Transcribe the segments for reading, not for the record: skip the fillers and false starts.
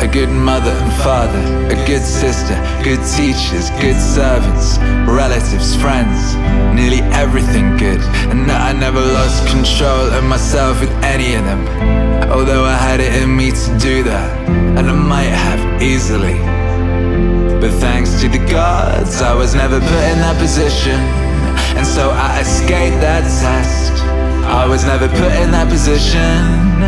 a good mother and father, a good sister, good teachers, good servants, relatives, friends, nearly everything good. And that I never lost control of myself with any of them, although I had it in me to do that, and I might have easily. But thanks to the gods, I was never put in that position, and so I escaped that test. I was never put in that position,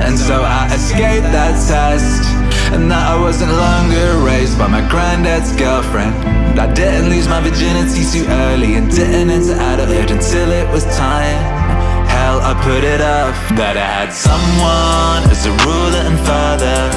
and so I escaped that test. And that I wasn't longer raised by my granddad's girlfriend. I didn't lose my virginity too early, and didn't enter adulthood until it was time. Hell, I put it off that I had someone as a ruler and father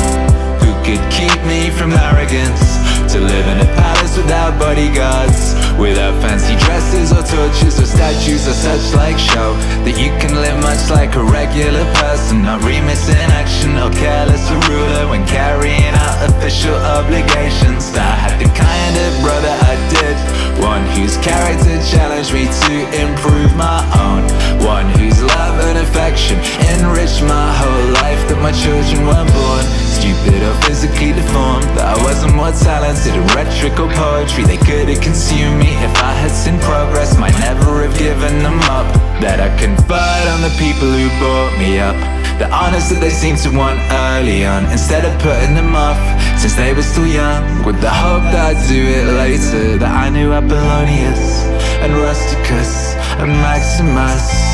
who could keep me from arrogance, to live in a palace without bodyguards, without fancy dresses or torches or statues or such like show, that you can live much like a regular person, not remiss in action or careless a ruler when carrying out official obligations. That I had the kind of brother I did, one whose character challenged me to improve my own, one whose love and affection enriched my whole life, that my children weren't born stupid or physically deformed, that I wasn't more talented in rhetoric or poetry. They could have consumed me if I had seen progress, might never have given them up, that I confide on the people who brought me up, the honors that they seemed to want early on, instead of putting them off since they were still young, with the hope that I'd do it later. That I knew Apollonius and Rusticus and Maximus,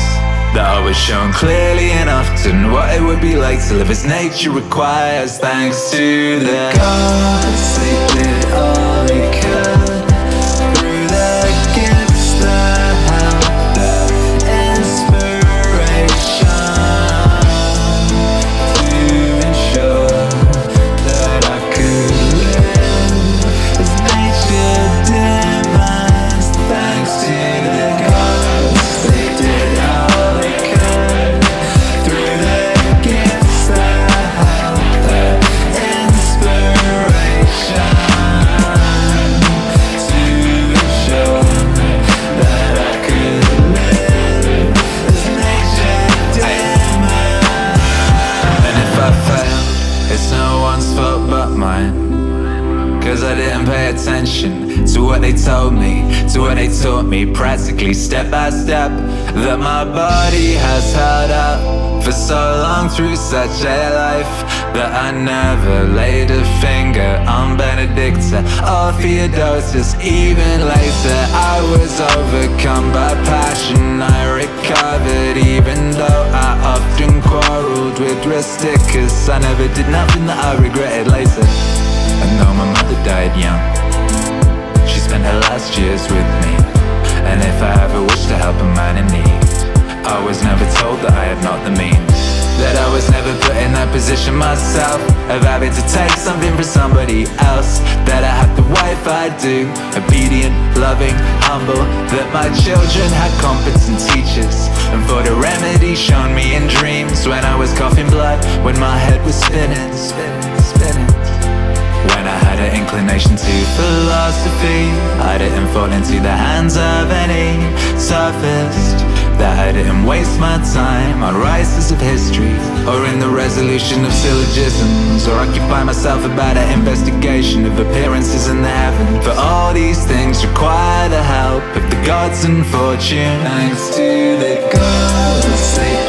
that I was shown clearly and often what it would be like to live as nature requires. Thanks to the gods, they did all they could through the gifts that helped the inspiration to ensure that I could live as nature demands. Thanks to the gods, they did all cause I didn't pay attention to what they told me, to what they taught me, practically step by step, that my body has held up for so long through such a life, that I never laid a finger on Benedicta or Theodotus. Even later I was overcome by passion, I recovered, even though I often quarreled with Rusticus. I never did nothing that I regretted later. And though my mother died young, she spent her last years with me, and if I ever wished to help a man in need, I was never told that I had not the means, that I was never put in that position myself, of having to take something from somebody else, that I had the wife I do, obedient, loving, humble, that my children had competent teachers, and for the remedy shown me in dreams, when I was coughing blood, when my head was spinning, spinning. When I had an inclination to philosophy, I didn't fall into the hands of any sophist, that I didn't waste my time on writers of history, or in the resolution of syllogisms, or occupy myself about an investigation of appearances in the heaven. For all these things require the help of the gods and fortune. Thanks to the gods, they